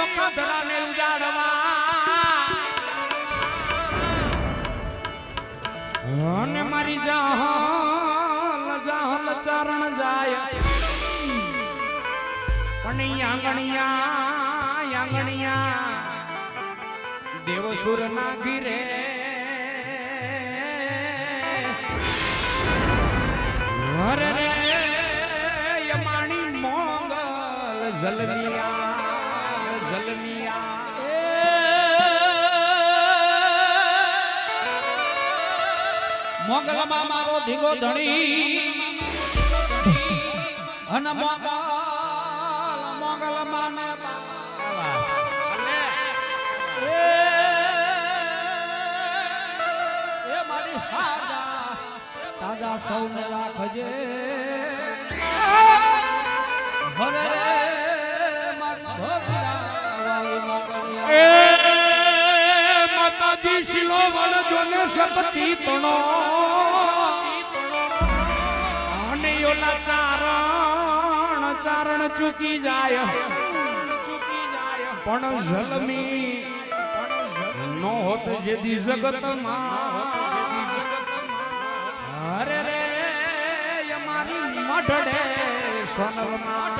ઓખધરાને ઉજાડવા અને મારી જાહલ જાહલ ચારણ જાય પણ આંગણિયા દેવસુર નાખી રે હરે રે યમાણી મોગલ જલમિયા મોગલમાં મારો ધીગો ધણી અને મોગલમાં ને એ મારી તાજા સૌને રાખજે હરે માતાજી શિલો વન જોને સપતી તણો અને ઓલા ચારણ ચૂકી જાય પણ જલમી નો હોત જેદી જગતમાં અરે રે અમારી મઢડે સોનલમાં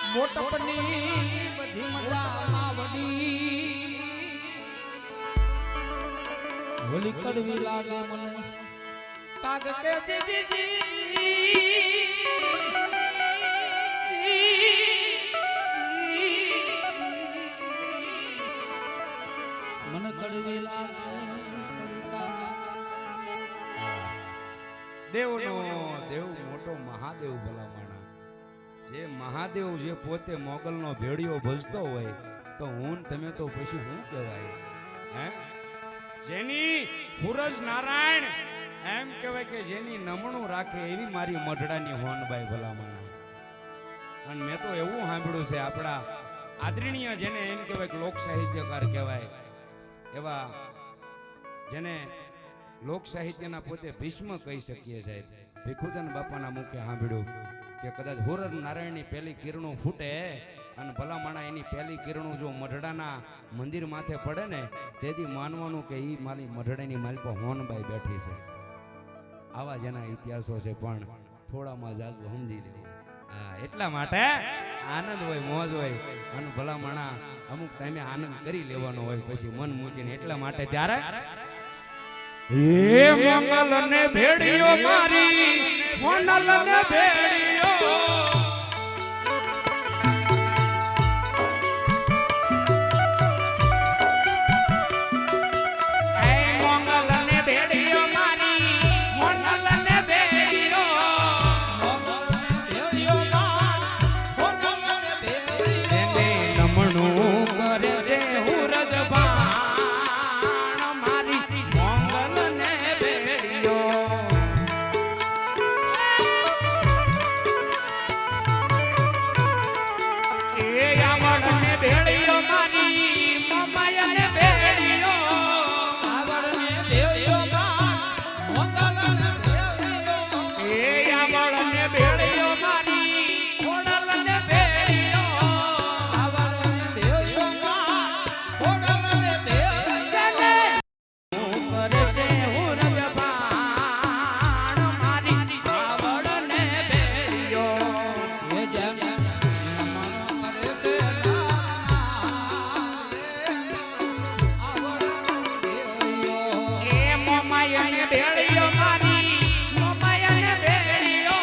મોટપની બધી મજામાં વડી હોલી કડવી લાગે મને પાગ કે મને કડવી લાગે દેવનો દેવ મોટો મહાદેવ ભલામણા જે મહાદેવ જે પોતે મોગલનો ભેડિયો ભજતો હોય તો હું તમે તો પછી શું કહેવાય હે જેની સૂરજ નારાયણ એમ કહેવાય કે જેની નમણું રાખે એવી મારી મઢડાની હોનબાઈ ભલામણા અને મેં તો એવું સાંભળ્યું છે આપણા આદરણીય જેને એમ કહેવાય કે લોક સાહિત્યકાર કહેવાય એવા જેને લોક સાહિત્યના પોતે ભીષ્મ કહી શકીએ સાહેબ ભીખુદાન બાપાના મુખે સાંભળ્યું કે કદાચ સૂરજ નારાયણની પહેલી કિરણો ફૂટે અને ભલામણા એની પહેલી કિરણો જો મઢડાના મંદિર માથે પડે ને તેથી માનવાનું કે એ મારી મઢડાની મારી પર હોનબાઈ બેઠી છે આવા જેના ઇતિહાસો છે પણ થોડામાં જાજુ સમજી લે હા એટલા માટે આનંદ હોય મોજ હોય અને ભલામણા અમુક ટાઈમે આનંદ કરી લેવાનો હોય પછી મન મૂકીને એટલા માટે ત્યારે હે મંગલ ને ભેડિયો મારી મોનલ ને ભેડિયો એ મંગલ ને ભેડિયો મારી મોનલ ને ભેડિયો એને નમણું કરે છે સૂરજ બાણ મારી ભેડિયો મારી મમાયા ને ભેડિયો આવડને દેવ્યો મોગલ ને દેવ્યો એ આવડને ભેડિયો મારી ખોડલ ને ભેડિયો આવડને દેવ્યો મોગલ ને દેવ્યો કરે છે સૂરજ બાણ મારી આવડને ભેડિયો એ જેમ ભેડિયો મારી મમાયા ને ભેડિયો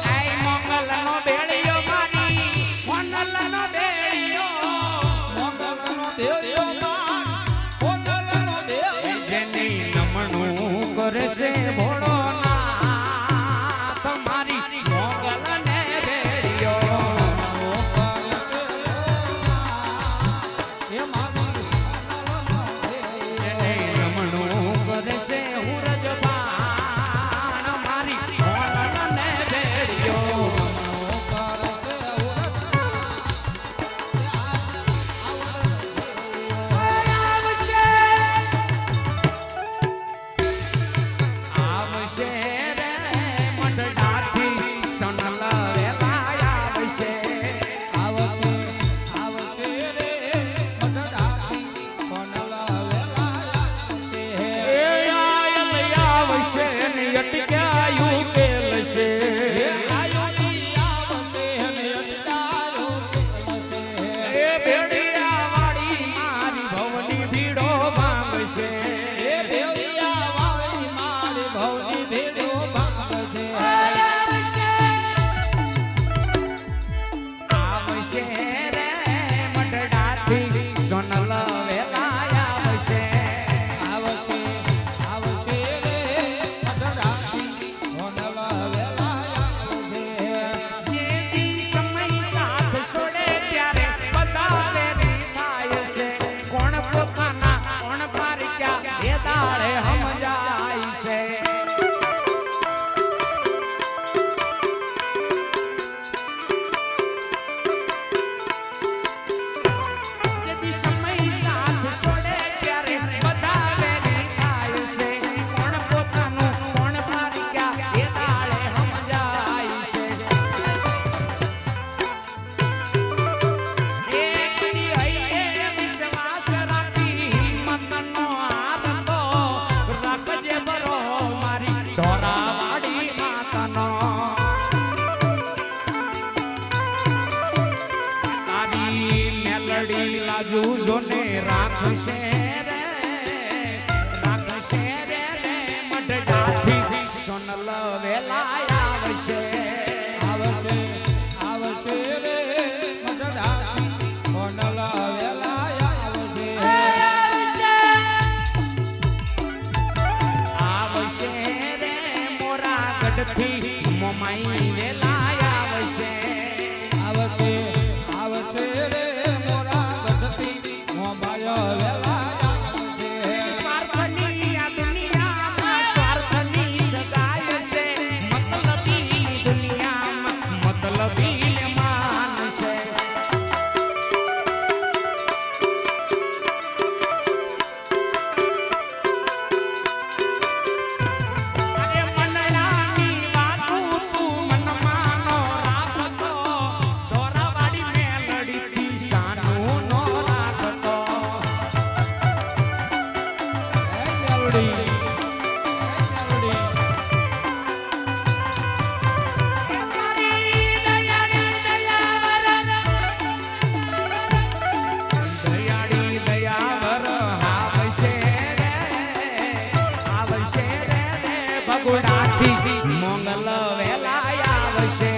આઈ મંગલ નો ભેડિયો મારી મોનલ નો ભેડિયો જેની નમણું કરે છે ભોળો ના તમારી છે એ દેવરિયા વાળી મારી ભવની ભેડો ભાંગશે આવશે રે મઢડાથી સોનલ વેલાય આવશે આવશે આવશે રે મઢડાથી સોનલ વેલાય આવશે જેથી સમય સાથ છોડે ત્યારે બધા વેરી થાય છે કોણ પોતાના કોણ પારક્યા એ દાડે સમજાય છે જેથી સમય સાથ છોડે ત્યારે બધા વેરી થાય છે કોણ પોતાનું કોણ પારક્યા એ દાડે સમજાય છે એકની હૈયે વિશ્વાસ રાખી હિંમતનો આનંદો રાખજે બરો મારી ઢોરાવાડી માતાનો તારી મેલડી લાજુ જોને રાખશે રે મઢડાથી સોનલ વેલાય આવશે આવશે આવશે રે મઢડાથી સોનલ વેલાય આવશે આવશે રે મોરા ગઢથી મોમાઈ વેલાય આવશે આવશે આવશે રે મોરા ગઢથી મોબાય વેલાય આવશે સ્વાર્થની આ દુનિયામાં સ્વાર્થની સગાય છે મતલબી દુનિયામાં મતલબી માન છે અરે મનડાની વાતું તું મનમાંનો રાખતો ઢોરાવાડી મેલડીથી શાનું નો રાખતો મેલડી મેલડી દયાળી દયાવર આવશે રે બગુડાથી મોંગલ વેલાય આવશે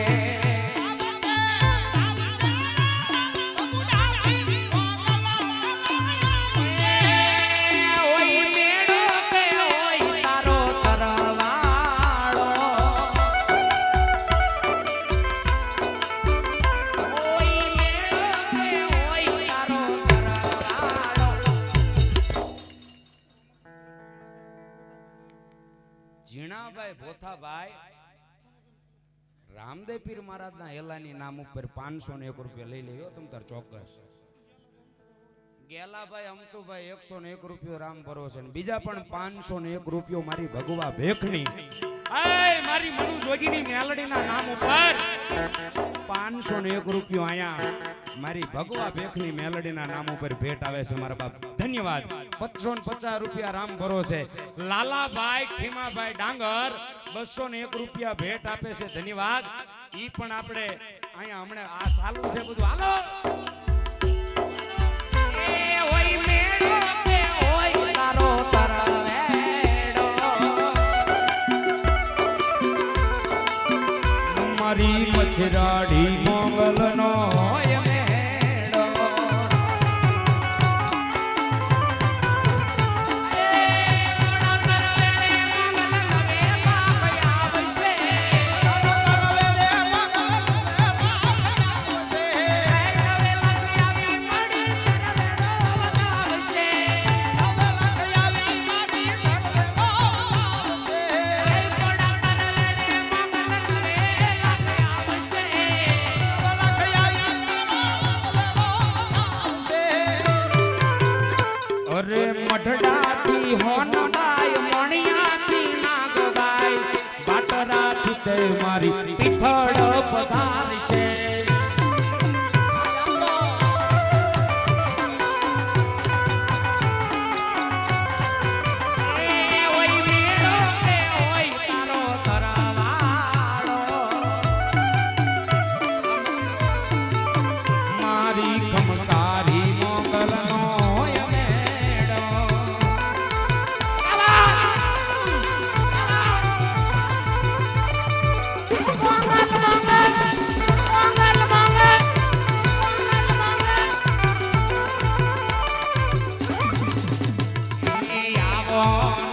ઓય મેળો કે ઓય તારો તરવાળો ઓય મેળો કે ઓય તારો તરવાળો જીણાભાઈ ભોથાભાઈ રામદેવ પીર મહારાજના હેલાની નામ ઉપર 501 રૂપિયા લઈ લેજો તમ તાર ચોક્કસ ગેલાભાઈ અમતુભાઈ 101 રૂપિયો રામ ભરો છે ને બીજા પણ 501 રૂપિયો મારી ભગવા ભેખની મારી મનુ જોગીની મેલડીના નામ ઉપર 501 રૂપિયો આયા મારી ભગવા ભેખની મેલડીના નામ ઉપર ભેટ આવે છે મારા બાપ ધન્યવાદ 550 રૂપિયા રામ ભરો છે લાલાભાઈ ખીમાભાઈ ડાંગર 201 રૂપિયા ભેટ આપે છે ધન્યવાદ ઈ પણ આપણે અહીંયા હમણાં આ ચાલુ છે બધું હાલો એ ઓય મેળો કે ઓય તારો તરવેડો મારી પછરાડી મોગલનો ઓય મેળો એ ઓડા તરવેડે મોગલનો રે બાપ આવશે અરે મઢડાથી હોનડાય મણિયાથી નાગબાઈ બાટરાથી તે મારી પીઠળ પધારશે એ ઓય મેળો કે ઓય તારો તરવાળો મારી ખમકારી મોગલનો ઓય મેળો કોણ